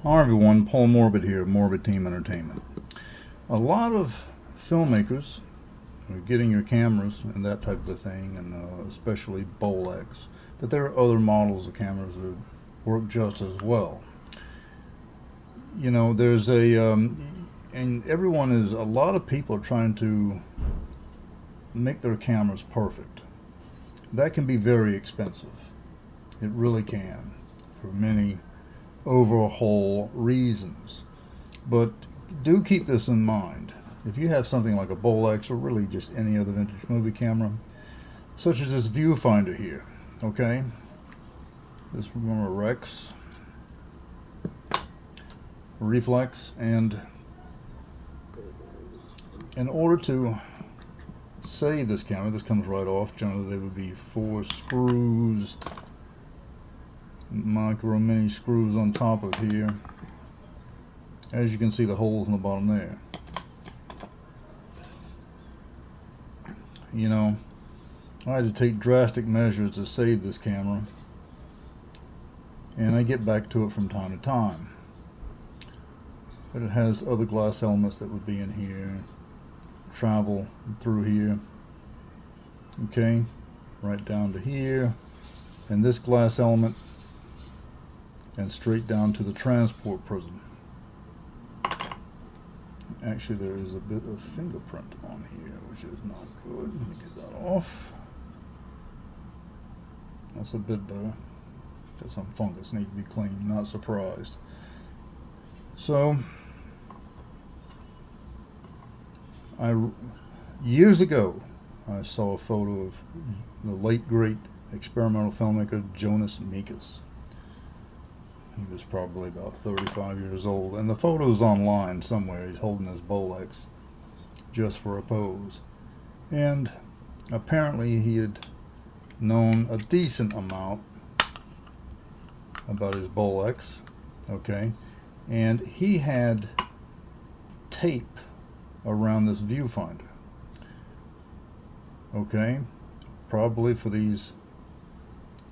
Hi everyone, Paul Morbid here, Morbid Team Entertainment. A lot of filmmakers are getting your cameras and that type of thing, and especially Bolex. But there are other models of cameras that work just as well. You know, there's and everyone is, a lot of people are trying to make their cameras perfect. That can be very expensive. It really can, for many overhaul reasons. But do keep this in mind. If you have something like a Bolex or really just any other vintage movie camera, such as this viewfinder here, okay? This from a Rex, Reflex, and in order to save this camera, this comes right off. Generally there would be 4 screws, micro mini screws on top of here. As you can see, the holes in the bottom there. You know, I had to take drastic measures to save this camera, and I get back to it from time to time. But it has other glass elements that would be in here, travel through here, okay, right down to here, and this glass element, and straight down to the transport prism. Actually, there is a bit of fingerprint on here, which is not good. Let me get that off. That's a bit better. Got some fungus, need to be cleaned. Not surprised. So, years ago, I saw a photo of the late great experimental filmmaker Jonas Mekas. He was probably about 35 years old, and the photo's online somewhere. He's holding his Bolex just for a pose. And apparently he had known a decent amount about his Bolex, okay? And he had tape around this viewfinder, okay? Probably for these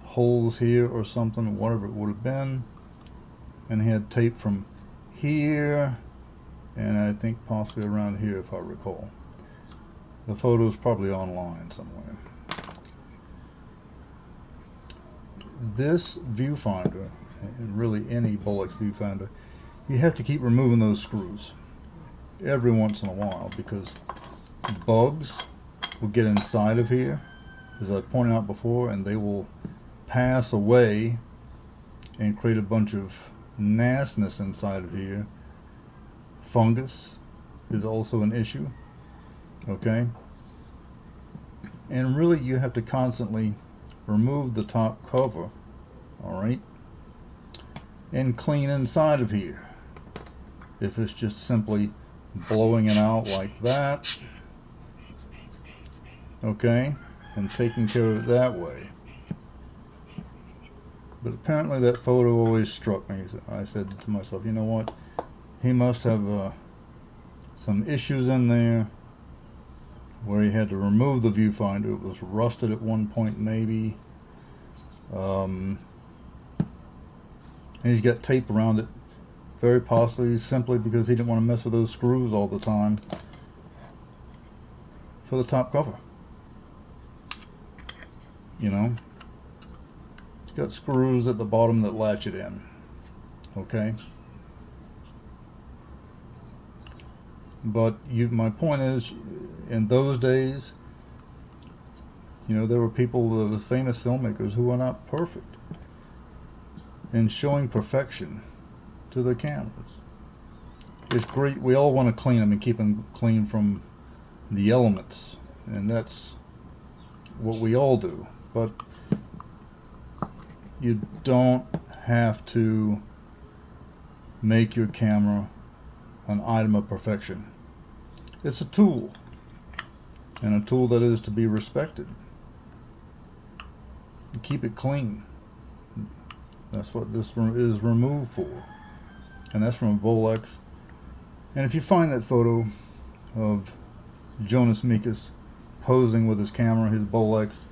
holes here or something, whatever it would have been. And he had tape from here, and I think possibly around here, if I recall. The photo's probably online somewhere. This viewfinder, and really any Bolex viewfinder, you have to keep removing those screws every once in a while, because bugs will get inside of here, as I pointed out before, and they will pass away and create a bunch of nastiness inside of here. Fungus is also an issue, okay? And really you have to constantly remove the top cover, alright, and clean inside of here. If it's just simply blowing it out like that, okay, and taking care of it that way. But apparently that photo always struck me. I said to myself, you know what? He must have some issues in there where he had to remove the viewfinder. It was rusted at one point, maybe. And he's got tape around it, very possibly simply because he didn't want to mess with those screws all the time for the top cover. You know? Got screws at the bottom that latch it in, okay? But my point is, in those days, you know, there were people, the famous filmmakers, who were not perfect in showing perfection to their cameras. It's great. We all want to clean them and keep them clean from the elements, and that's what we all do. But you don't have to make your camera an item of perfection. It's a tool, and a tool that is to be respected. You keep it clean. That's what this is removed for, and that's from a Bolex. And if you find that photo of Jonas Mekas posing with his camera, his Bolex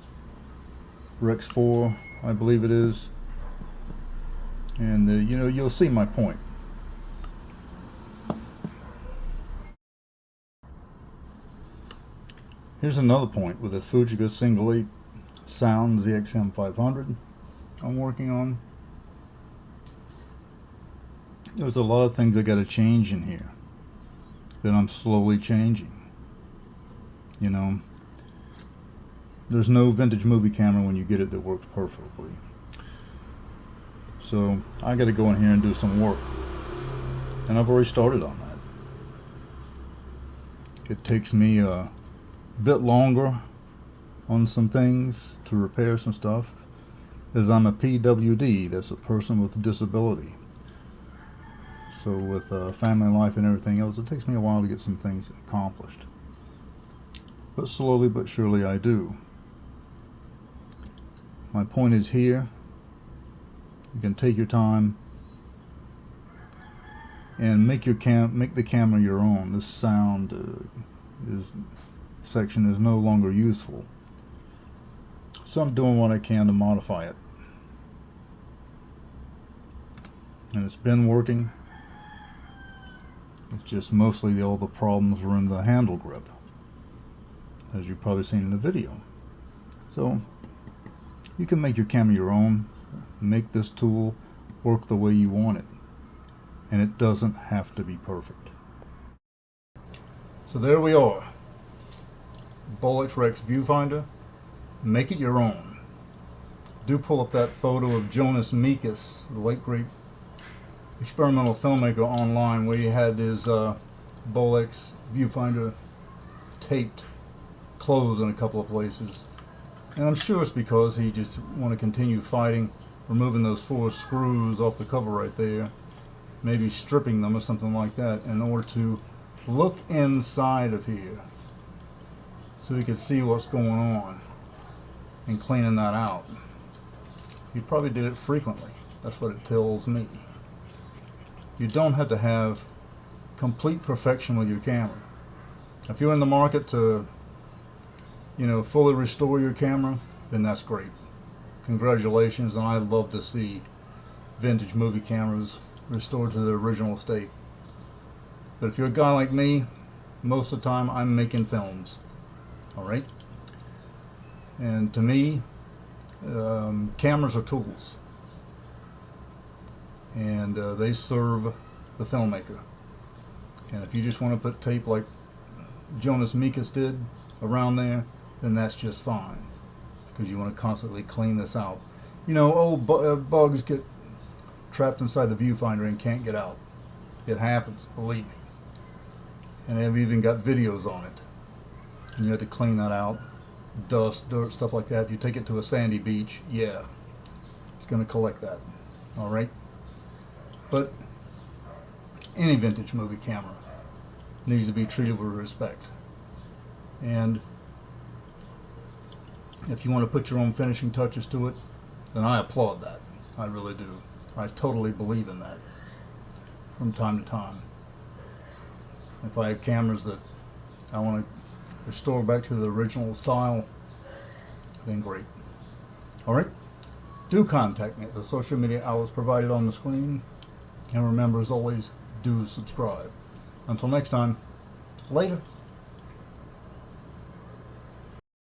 Rex 4, I believe it is, and you know, you'll see my point. Here's another point with this Fujiga Single 8 Sound ZXM 500 I'm working on. There's a lot of things I got to change in here that I'm slowly changing. You know, there's no vintage movie camera when you get it that works perfectly. So I got to go in here and do some work, and I've already started on that. It takes me a bit longer on some things to repair some stuff, as I'm a PWD, that's a person with a disability. So with family life and everything else, it takes me a while to get some things accomplished. But slowly but surely I do. My point is here, you can take your time and make the camera your own. This sound section is no longer useful. So I'm doing what I can to modify it. And it's been working. It's just mostly all the problems were in the handle grip, as you've probably seen in the video. So you can make your camera your own, make this tool work the way you want it, and it doesn't have to be perfect. So there we are. Bolex Rex viewfinder. Make it your own. Do pull up that photo of Jonas Mekas, the late great experimental filmmaker, online, where he had his Bolex viewfinder taped closed in a couple of places. And I'm sure it's because he just want to continue fighting, removing those 4 screws off the cover right there, maybe stripping them or something like that, in order to look inside of here so he could see what's going on and cleaning that out. He probably did it frequently. That's what it tells me. You don't have to have complete perfection with your camera. If you're in the market to, you know, fully restore your camera, then that's great. Congratulations, and I love to see vintage movie cameras restored to their original state. But if you're a guy like me, most of the time I'm making films. Alright? And to me, cameras are tools. And they serve the filmmaker. And if you just want to put tape like Jonas Mekas did around there, then that's just fine, because you want to constantly clean this out. You know, old bugs get trapped inside the viewfinder and can't get out. It happens, believe me. And they've even got videos on it. And you have to clean that out. Dust, dirt, stuff like that. If you take it to a sandy beach, yeah, it's going to collect that. Alright? But any vintage movie camera needs to be treated with respect. And if you want to put your own finishing touches to it, then I applaud that. I really do. I totally believe in that from time to time. If I have cameras that I want to restore back to the original style, then great. Alright? Do contact me at the social media outlets provided on the screen. And remember, as always, do subscribe. Until next time, later.